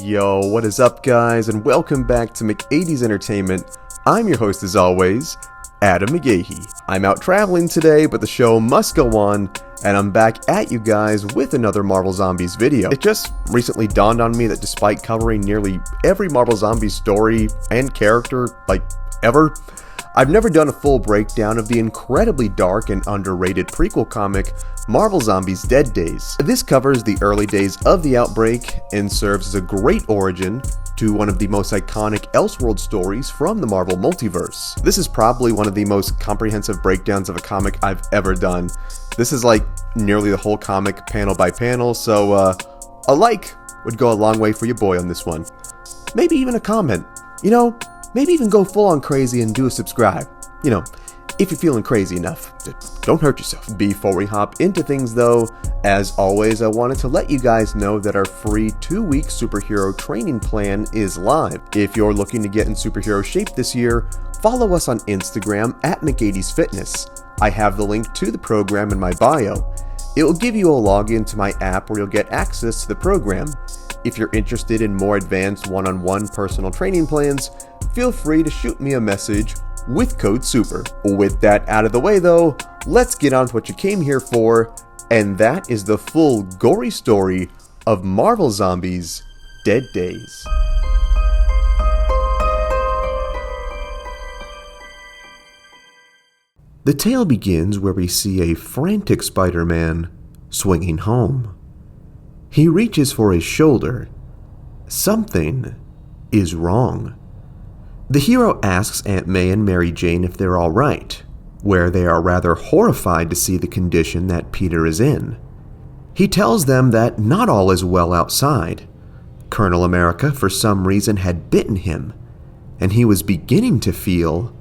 Yo, what is up guys, and welcome back to McAD's Entertainment. I'm your host as always, Adam McGahee. I'm out traveling today, but the show must go on, and I'm back at you guys with another Marvel Zombies video. It just recently dawned on me that despite covering nearly every Marvel Zombies story and character, ever, I've never done a full breakdown of the incredibly dark and underrated prequel comic, Marvel Zombies Dead Days. This covers the early days of the outbreak and serves as a great origin to one of the most iconic Elseworld stories from the Marvel multiverse. This is probably one of the most comprehensive breakdowns of a comic I've ever done. This is like nearly the whole comic panel by panel, so a like would go a long way for your boy on this one. Maybe even a comment. Maybe even go full on crazy and do a subscribe. If you're feeling crazy enough. Don't hurt yourself. Before we hop into things though, as always, I wanted to let you guys know that our free 2-week superhero training plan is live. If you're looking to get in superhero shape this year, follow us on Instagram at McAD's Fitness. I have the link to the program in my bio. It will give you a login to my app where you'll get access to the program. If you're interested in more advanced one-on-one personal training plans, feel free to shoot me a message with code SUPER. With that out of the way though, let's get on to what you came here for, and that is the full gory story of Marvel Zombies Dead Days. The tale begins where we see a frantic Spider-Man swinging home. He reaches for his shoulder. Something is wrong. The hero asks Aunt May and Mary Jane if they're all right, where they are rather horrified to see the condition that Peter is in. He tells them that not all is well outside. Colonel America, for some reason, had bitten him, and he was beginning to feel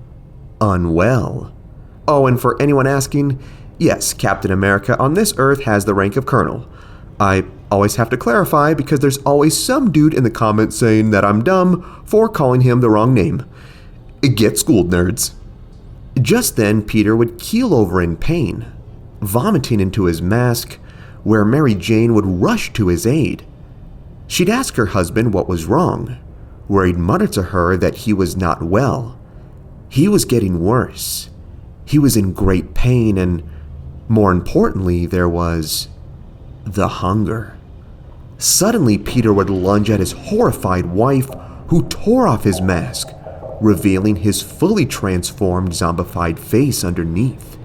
unwell. Oh, and for anyone asking, yes, Captain America on this Earth has the rank of Colonel. I always have to clarify because there's always some dude in the comments saying that I'm dumb for calling him the wrong name. Get schooled, nerds. Just then, Peter would keel over in pain, vomiting into his mask, where Mary Jane would rush to his aid. She'd ask her husband what was wrong, where he'd mutter to her that he was not well. He was getting worse. He was in great pain, and more importantly, there was the hunger. Suddenly, Peter would lunge at his horrified wife, who tore off his mask, revealing his fully transformed zombified face underneath.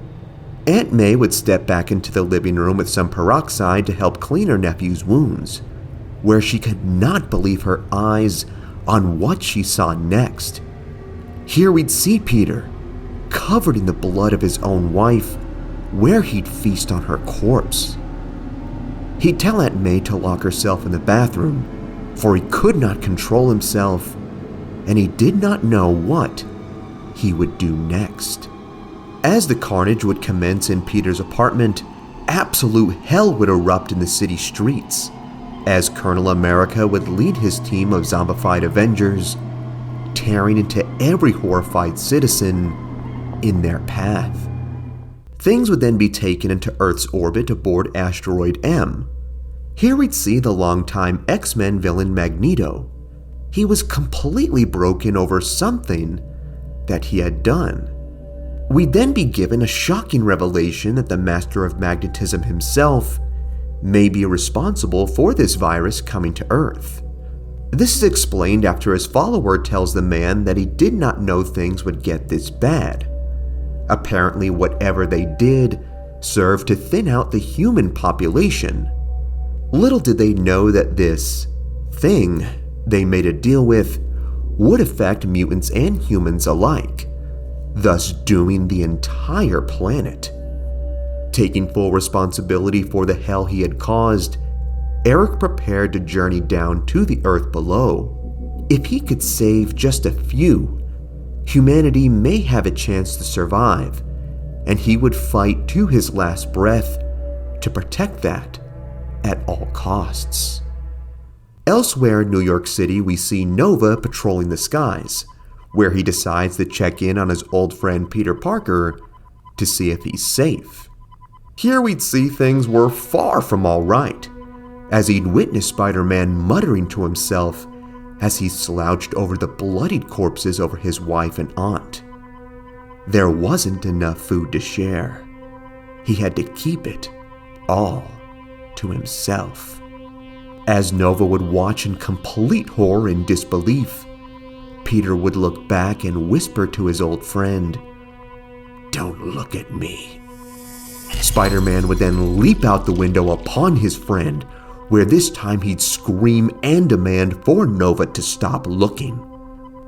Aunt May would step back into the living room with some peroxide to help clean her nephew's wounds, where she could not believe her eyes on what she saw next. Here we'd see Peter, covered in the blood of his own wife, where he'd feast on her corpse. He'd tell Aunt May to lock herself in the bathroom, for he could not control himself, and he did not know what he would do next. As the carnage would commence in Peter's apartment, absolute hell would erupt in the city streets, as Colonel America would lead his team of zombified Avengers, tearing into every horrified citizen in their path. Things would then be taken into Earth's orbit aboard Asteroid M. Here we'd see the longtime X-Men villain Magneto. He was completely broken over something that he had done. We'd then be given a shocking revelation that the Master of Magnetism himself may be responsible for this virus coming to Earth. This is explained after his follower tells the man that he did not know things would get this bad. Apparently, whatever they did served to thin out the human population. Little did they know that this thing they made a deal with would affect mutants and humans alike, thus dooming the entire planet. Taking full responsibility for the hell he had caused, Eric prepared to journey down to the Earth below. If he could save just a few, humanity may have a chance to survive, and he would fight to his last breath to protect that at all costs. Elsewhere in New York City, we see Nova patrolling the skies, where he decides to check in on his old friend Peter Parker to see if he's safe. Here we'd see things were far from all right, as he'd witnessed Spider-Man muttering to himself as he slouched over the bloodied corpses over his wife and aunt. There wasn't enough food to share. He had to keep it all to himself. As Nova would watch in complete horror and disbelief, Peter would look back and whisper to his old friend, "Don't look at me." Spider-Man would then leap out the window upon his friend, where this time he'd scream and demand for Nova to stop looking.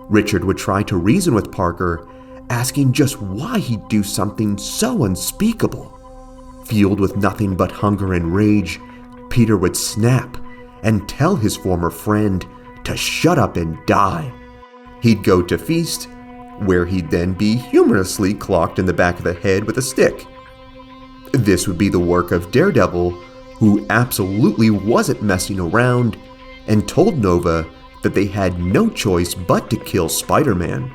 Richard would try to reason with Parker, asking just why he'd do something so unspeakable. Fueled with nothing but hunger and rage, Peter would snap and tell his former friend to shut up and die. He'd go to feast, where he'd then be humorously clocked in the back of the head with a stick. This would be the work of Daredevil, who absolutely wasn't messing around and told Nova that they had no choice but to kill Spider-Man.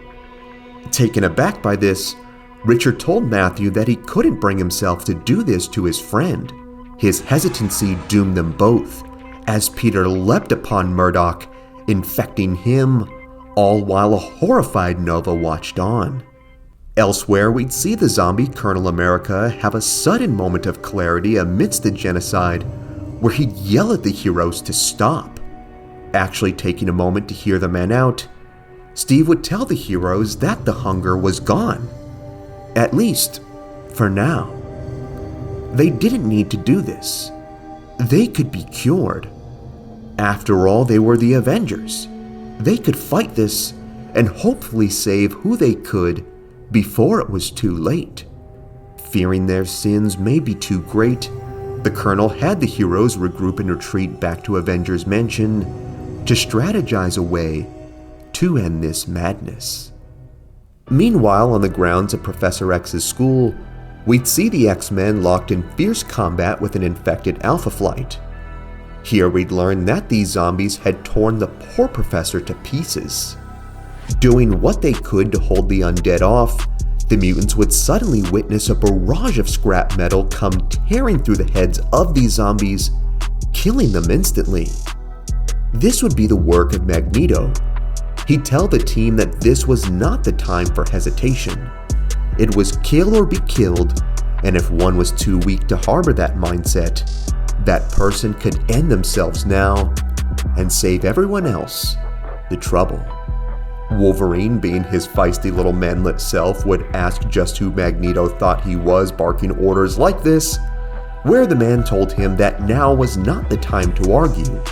Taken aback by this, Richard told Matthew that he couldn't bring himself to do this to his friend. His hesitancy doomed them both, as Peter leapt upon Murdoch, infecting him, all while a horrified Nova watched on. Elsewhere, we'd see the zombie Colonel America have a sudden moment of clarity amidst the genocide, where he'd yell at the heroes to stop. Actually taking a moment to hear the man out, Steve would tell the heroes that the hunger was gone. At least, for now. They didn't need to do this. They could be cured. After all, they were the Avengers. They could fight this and hopefully save who they could before it was too late. Fearing their sins may be too great, the Colonel had the heroes regroup and retreat back to Avengers Mansion to strategize a way to end this madness. Meanwhile, on the grounds of Professor X's school, we'd see the X-Men locked in fierce combat with an infected Alpha Flight. Here we'd learn that these zombies had torn the poor professor to pieces. Doing what they could to hold the undead off, the mutants would suddenly witness a barrage of scrap metal come tearing through the heads of these zombies, killing them instantly. This would be the work of Magneto. He'd tell the team that this was not the time for hesitation. It was kill or be killed, and if one was too weak to harbor that mindset, that person could end themselves now and save everyone else the trouble. Wolverine, being his feisty little manlet self, would ask just who Magneto thought he was barking orders like this, where the man told him that now was not the time to argue.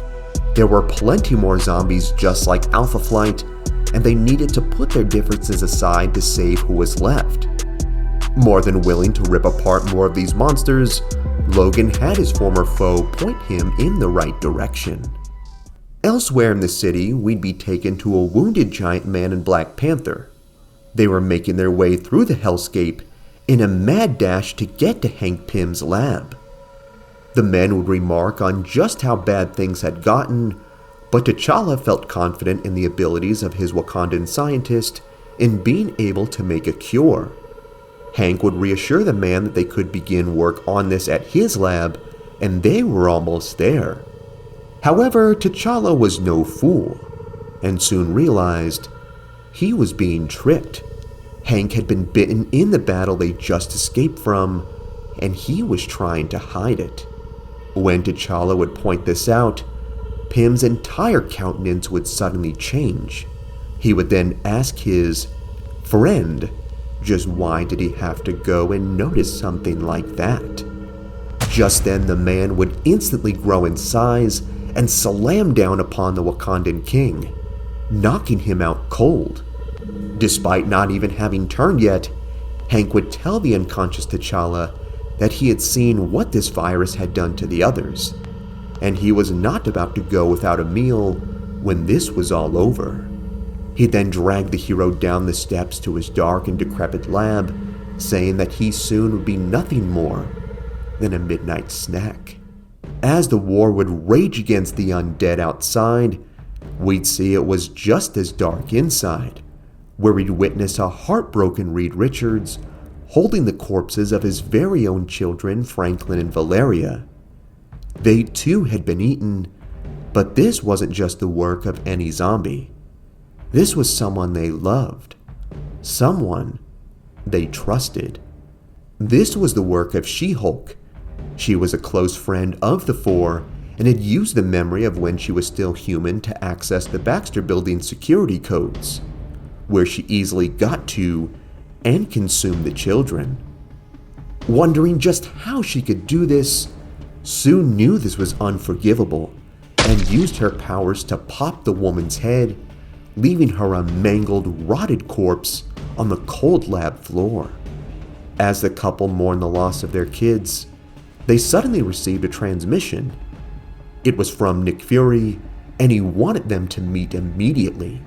There were plenty more zombies just like Alpha Flight, and they needed to put their differences aside to save who was left. More than willing to rip apart more of these monsters, Logan had his former foe point him in the right direction. Elsewhere in the city, we'd be taken to a wounded giant man in Black Panther. They were making their way through the hellscape in a mad dash to get to Hank Pym's lab. The men would remark on just how bad things had gotten, but T'Challa felt confident in the abilities of his Wakandan scientist in being able to make a cure. Hank would reassure the man that they could begin work on this at his lab, and they were almost there. However, T'Challa was no fool, and soon realized he was being tricked. Hank had been bitten in the battle they just escaped from, and he was trying to hide it. When T'Challa would point this out, Pym's entire countenance would suddenly change. He would then ask his friend just why did he have to go and notice something like that. Just then the man would instantly grow in size and slam down upon the Wakandan king, knocking him out cold. Despite not even having turned yet, Hank would tell the unconscious T'Challa that he had seen what this virus had done to the others, and he was not about to go without a meal when this was all over. He then dragged the hero down the steps to his dark and decrepit lab, saying that he soon would be nothing more than a midnight snack. As the war would rage against the undead outside, we'd see it was just as dark inside, where we'd witness a heartbroken Reed Richards holding the corpses of his very own children, Franklin and Valeria. They too had been eaten, But this wasn't just the work of any zombie. This was someone they loved, someone they trusted. This was the work of She-Hulk. She was a close friend of the Four and had used the memory of when she was still human to access the Baxter Building security codes, where she easily got to and consumed the children. Wondering just how she could do this, Sue knew this was unforgivable and used her powers to pop the woman's head, leaving her a mangled, rotted corpse on the cold lab floor. As the couple mourned the loss of their kids, they suddenly received a transmission. It was from Nick Fury, and he wanted them to meet immediately.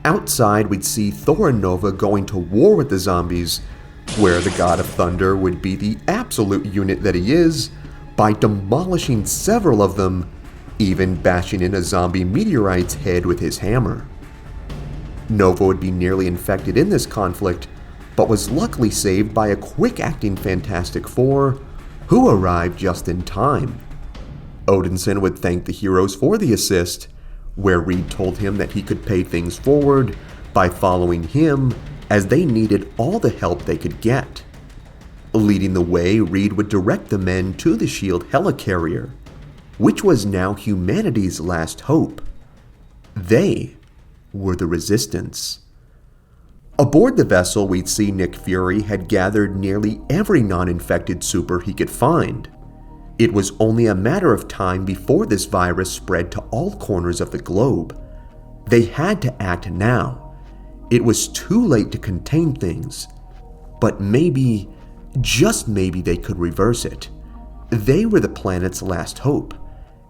Outside, we'd see Thor and Nova going to war with the zombies, where the God of Thunder would be the absolute unit that he is by demolishing several of them, even bashing in a zombie meteorite's head with his hammer. Nova would be nearly infected in this conflict, but was luckily saved by a quick-acting Fantastic Four, who arrived just in time. Odinson would thank the heroes for the assist, where Reed told him that he could pay things forward by following him as they needed all the help they could get. Leading the way, Reed would direct the men to the S.H.I.E.L.D. helicarrier, which was now humanity's last hope. They were the Resistance. Aboard the vessel, we'd see Nick Fury had gathered nearly every non-infected super he could find. It was only a matter of time before this virus spread to all corners of the globe. They had to act now. It was too late to contain things, but maybe, just maybe, they could reverse it. They were the planet's last hope,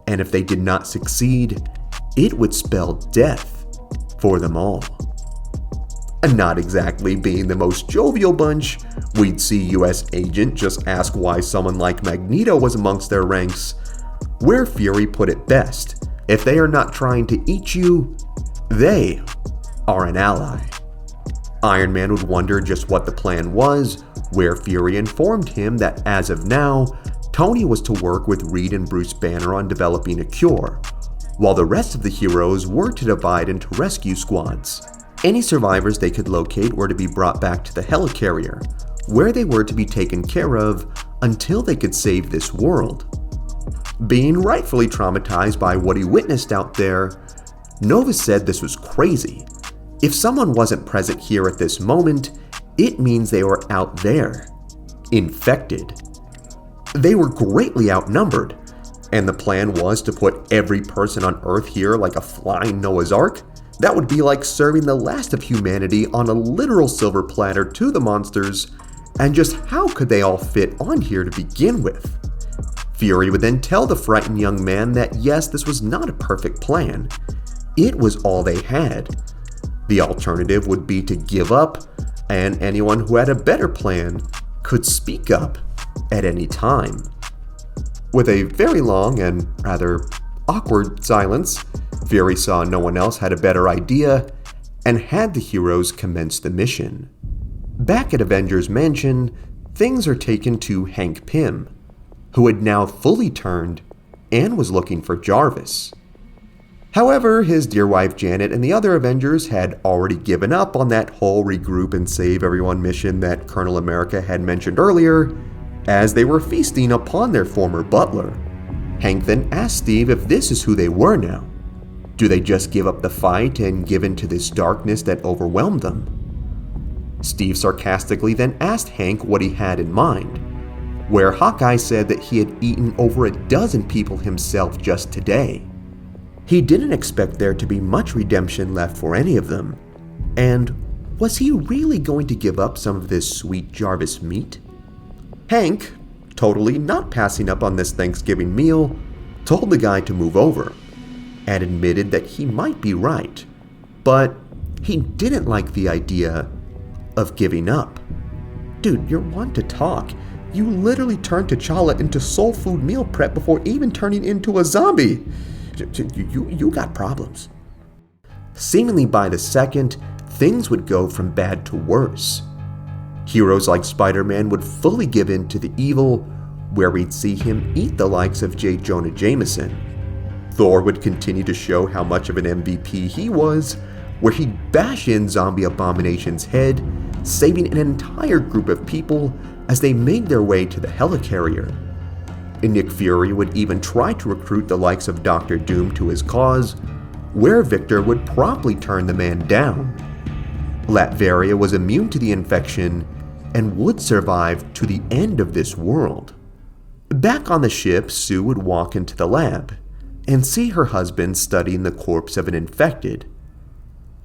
and if they did not succeed, it would spell death for them all. And not exactly being the most jovial bunch, we'd see US Agent just ask why someone like Magneto was amongst their ranks, where Fury put it best: if they are not trying to eat you, they are an ally. Iron Man would wonder just what the plan was, where Fury informed him that as of now, Tony was to work with Reed and Bruce Banner on developing a cure, while the rest of the heroes were to divide into rescue squads. Any survivors they could locate were to be brought back to the helicarrier, where they were to be taken care of until they could save this world. Being rightfully traumatized by what he witnessed out there, Nova said this was crazy. If someone wasn't present here at this moment, it means they were out there, infected. They were greatly outnumbered, and the plan was to put every person on Earth here like a flying Noah's Ark. That would be like serving the last of humanity on a literal silver platter to the monsters, and just how could they all fit on here to begin with? Fury would then tell the frightened young man that yes, this was not a perfect plan. It was all they had. The alternative would be to give up, and anyone who had a better plan could speak up at any time. With a very long and rather awkward silence, Fury saw no one else had a better idea and had the heroes commence the mission. Back at Avengers Mansion, things are taken to Hank Pym, who had now fully turned and was looking for Jarvis. However, his dear wife Janet and the other Avengers had already given up on that whole regroup and save everyone mission that Colonel America had mentioned earlier, as they were feasting upon their former butler. Hank then asked Steve if this is who they were now. Do they just give up the fight and give in to this darkness that overwhelmed them? Steve sarcastically then asked Hank what he had in mind, where Hawkeye said that he had eaten over a dozen people himself just today. He didn't expect there to be much redemption left for any of them. And was he really going to give up some of this sweet Jarvis meat? Hank, totally not passing up on this Thanksgiving meal, told the guy to move over, and admitted that he might be right, but he didn't like the idea of giving up. Dude, you're one to talk. You literally turned T'Challa into soul food meal prep before even turning into a zombie. You got problems. Seemingly by the second, things would go from bad to worse. Heroes like Spider-Man would fully give in to the evil, where we'd see him eat the likes of J. Jonah Jameson. Thor would continue to show how much of an MVP he was, where he'd bash in zombie Abomination's head, saving an entire group of people as they made their way to the helicarrier. And Nick Fury would even try to recruit the likes of Doctor Doom to his cause, where Victor would promptly turn the man down. Latveria was immune to the infection and would survive to the end of this world. Back on the ship, Sue would walk into the lab and see her husband studying the corpse of an infected.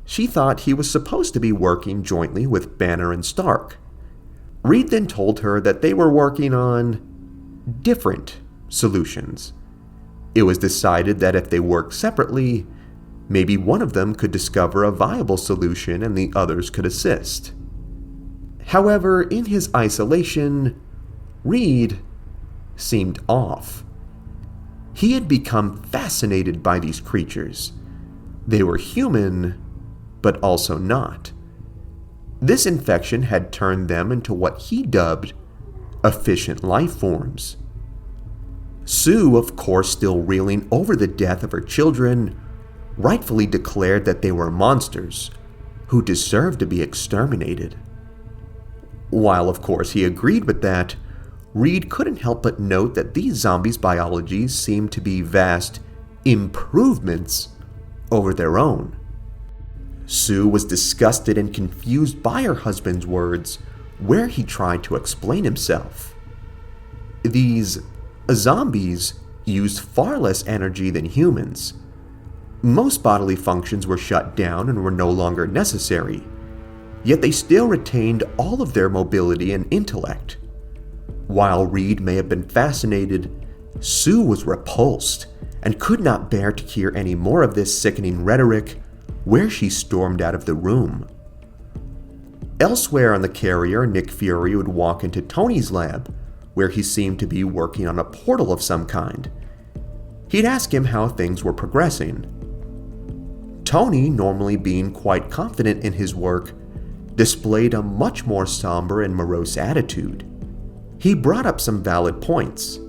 She thought he was supposed to be working jointly with Banner and Stark. Reed then told her that they were working on different solutions. It was decided that if they worked separately, maybe one of them could discover a viable solution and the others could assist. However, in his isolation, Reed seemed off. He had become fascinated by these creatures. They were human, but also not. This infection had turned them into what he dubbed efficient life forms. Sue, of course still reeling over the death of her children, rightfully declared that they were monsters who deserved to be exterminated. While of course he agreed with that, Reed couldn't help but note that these zombies' biologies seemed to be vast improvements over their own. Sue was disgusted and confused by her husband's words, where he tried to explain himself. These zombies used far less energy than humans. Most bodily functions were shut down and were no longer necessary, yet they still retained all of their mobility and intellect. While Reed may have been fascinated, Sue was repulsed and could not bear to hear any more of this sickening rhetoric, where she stormed out of the room. Elsewhere on the carrier, Nick Fury would walk into Tony's lab, where he seemed to be working on a portal of some kind. He'd ask him how things were progressing. Tony, normally being quite confident in his work, displayed a much more somber and morose attitude. He brought up some valid points.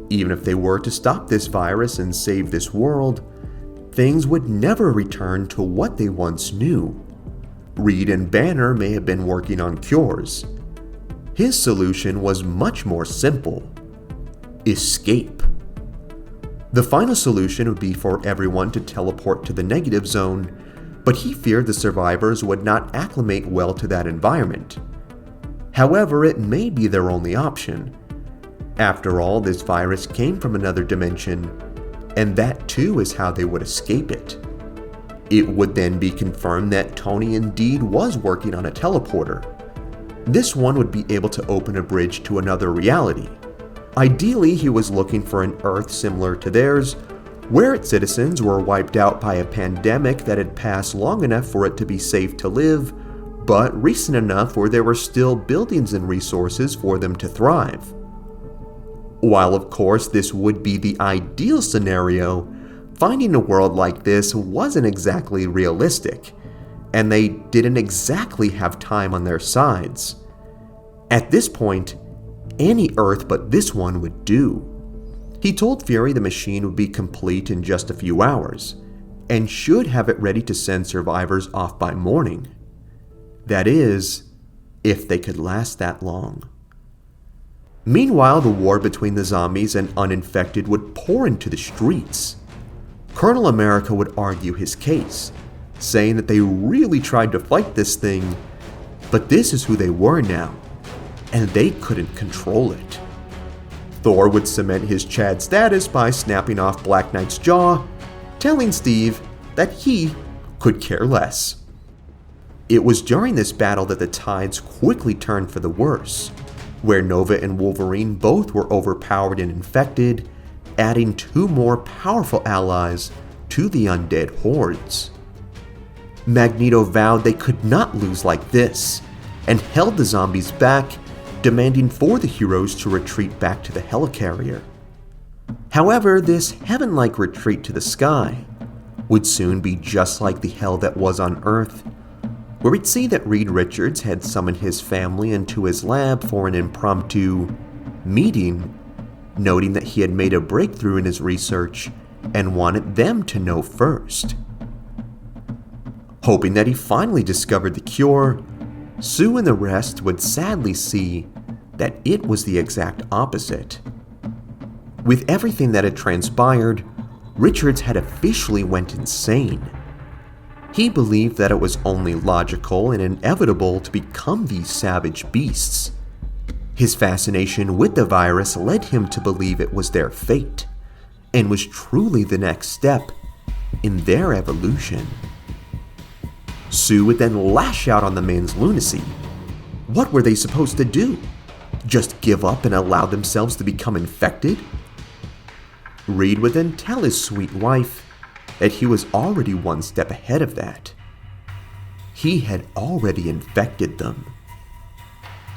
Even if they were to stop this virus and save this world, things would never return to what they once knew. Reed and Banner may have been working on cures. His solution was much more simple: escape. The final solution would be for everyone to teleport to the negative zone, but he feared the survivors would not acclimate well to that environment. However, it may be their only option. After all, this virus came from another dimension, and that too is how they would escape it. It would then be confirmed that Tony indeed was working on a teleporter. This one would be able to open a bridge to another reality. Ideally, he was looking for an Earth similar to theirs, where its citizens were wiped out by a pandemic that had passed long enough for it to be safe to live, but recent enough where there were still buildings and resources for them to thrive. While of course this would be the ideal scenario, finding a world like this wasn't exactly realistic, and they didn't exactly have time on their sides. At this point, any Earth but this one would do. He told Fury the machine would be complete in just a few hours, and should have it ready to send survivors off by morning. That is, if they could last that long. Meanwhile, the war between the zombies and uninfected would pour into the streets. Colonel America would argue his case, saying that they really tried to fight this thing, but this is who they were now, and they couldn't control it. Thor would cement his Chad status by snapping off Black Knight's jaw, telling Steve that he could care less. It was during this battle that the tides quickly turned for the worse, where Nova and Wolverine both were overpowered and infected, adding two more powerful allies to the undead hordes. Magneto vowed they could not lose like this, and held the zombies back, demanding for the heroes to retreat back to the helicarrier. However, this heaven-like retreat to the sky would soon be just like the hell that was on Earth, where we'd see that Reed Richards had summoned his family into his lab for an impromptu meeting, noting that he had made a breakthrough in his research and wanted them to know first. Hoping that he finally discovered the cure, Sue and the rest would sadly see that it was the exact opposite. With everything that had transpired, Richards had officially went insane. He believed that it was only logical and inevitable to become these savage beasts. His fascination with the virus led him to believe it was their fate, and was truly the next step in their evolution. Sue would then lash out on the man's lunacy. What were they supposed to do? Just give up and allow themselves to become infected? Reed would then tell his sweet wife that he was already one step ahead of that. He had already infected them.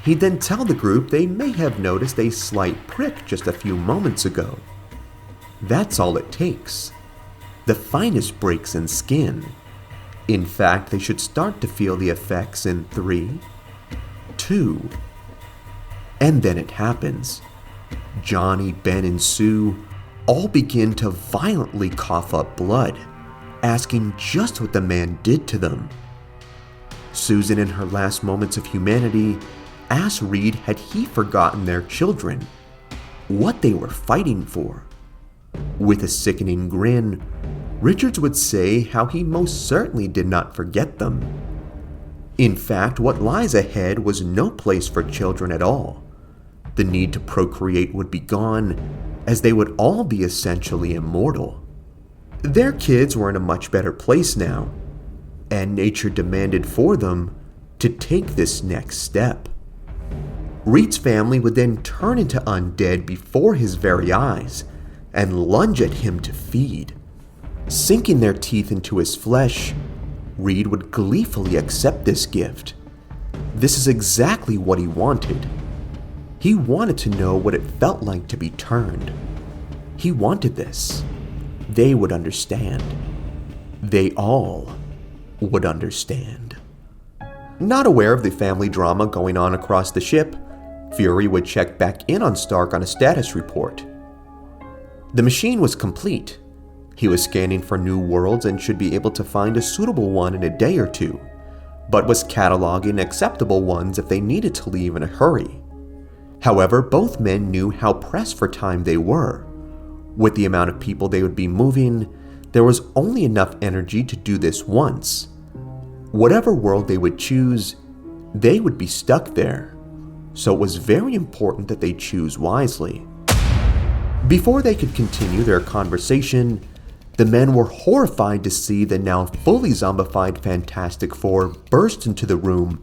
He'd then tell the group they may have noticed a slight prick just a few moments ago. That's all it takes. The finest breaks in skin. In fact, they should start to feel the effects in 3, 2, and then it happens. Johnny, Ben, and Sue all begin to violently cough up blood, asking just what the man did to them. Susan, in her last moments of humanity, asked Reed had he forgotten their children, what they were fighting for. With a sickening grin, Richards would say how he most certainly did not forget them. In fact, what lies ahead was no place for children at all. The need to procreate would be gone, as they would all be essentially immortal. Their kids were in a much better place now, and nature demanded for them to take this next step. Reed's family would then turn into undead before his very eyes and lunge at him to feed. Sinking their teeth into his flesh, Reed would gleefully accept this gift. This is exactly what he wanted. He wanted to know what it felt like to be turned. He wanted this. They would understand. They all would understand. Not aware of the family drama going on across the ship, Fury would check back in on Stark on a status report. The machine was complete. He was scanning for new worlds and should be able to find a suitable one in a day or two, but was cataloging acceptable ones if they needed to leave in a hurry. However, both men knew how pressed for time they were. With the amount of people they would be moving, there was only enough energy to do this once. Whatever world they would choose, they would be stuck there, so it was very important that they choose wisely. Before they could continue their conversation, the men were horrified to see the now fully zombified Fantastic Four burst into the room,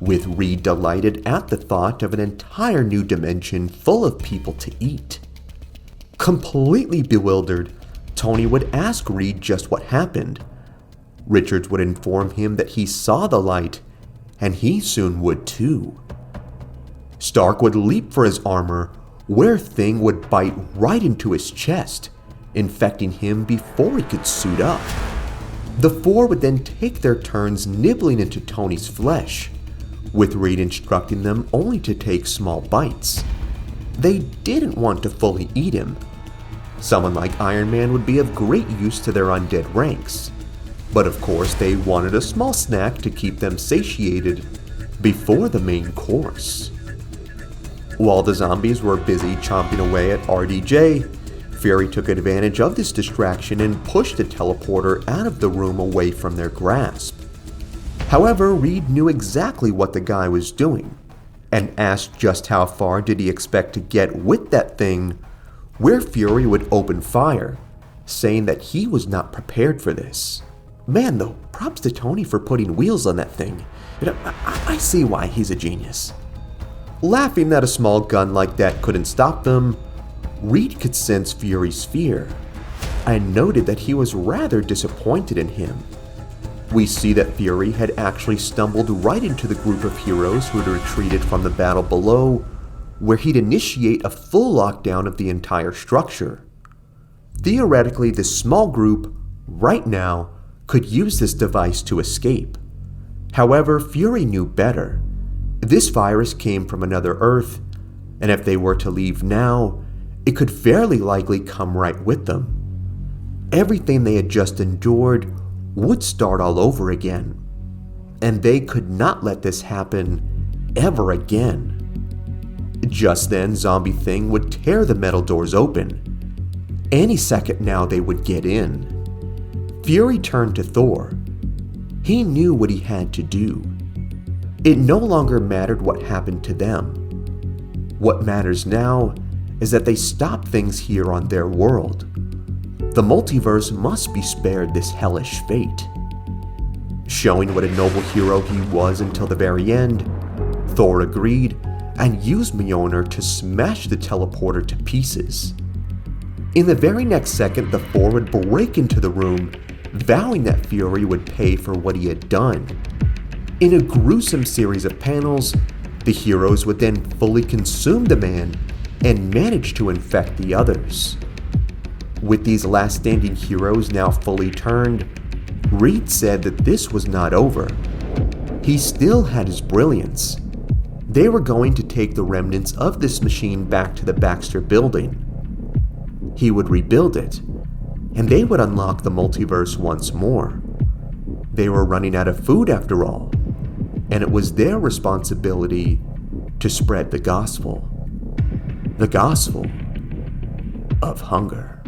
with Reed delighted at the thought of an entire new dimension full of people to eat. Completely bewildered, Tony would ask Reed just what happened. Richards would inform him that he saw the light, and he soon would too. Stark would leap for his armor, where Thing would bite right into his chest, infecting him before he could suit up. The four would then take their turns nibbling into Tony's flesh, with Reed instructing them only to take small bites. They didn't want to fully eat him. Someone like Iron Man would be of great use to their undead ranks, but of course they wanted a small snack to keep them satiated before the main course. While the zombies were busy chomping away at RDJ, Fury took advantage of this distraction and pushed the teleporter out of the room away from their grasp. However, Reed knew exactly what the guy was doing, and asked just how far did he expect to get with that thing, where Fury would open fire, saying that he was not prepared for this. Man, though, props to Tony for putting wheels on that thing. I see why he's a genius. Laughing that a small gun like that couldn't stop them, Reed could sense Fury's fear, and noted that he was rather disappointed in him. We see that Fury had actually stumbled right into the group of heroes who had retreated from the battle below, where he'd initiate a full lockdown of the entire structure. Theoretically, this small group, right now, could use this device to escape. However, Fury knew better. This virus came from another Earth, and if they were to leave now, it could fairly likely come right with them. everything they had just endured would start all over again, and they could not let this happen ever again. Just then, Zombie Thing would tear the metal doors open. Any second now they would get in. Fury turned to Thor. He knew what he had to do. It no longer mattered what happened to them. What matters now is that they stop things here on their world. The multiverse must be spared this hellish fate. Showing what a noble hero he was until the very end, Thor agreed and used Mjolnir to smash the teleporter to pieces. In the very next second, the four would break into the room, vowing that Fury would pay for what he had done. In a gruesome series of panels, the heroes would then fully consume the man and manage to infect the others. With these last standing heroes now fully turned, Reed said that this was not over. He still had his brilliance. They were going to take the remnants of this machine back to the Baxter building. He would rebuild it, and they would unlock the multiverse once more. They were running out of food after all, and it was their responsibility to spread the gospel of hunger.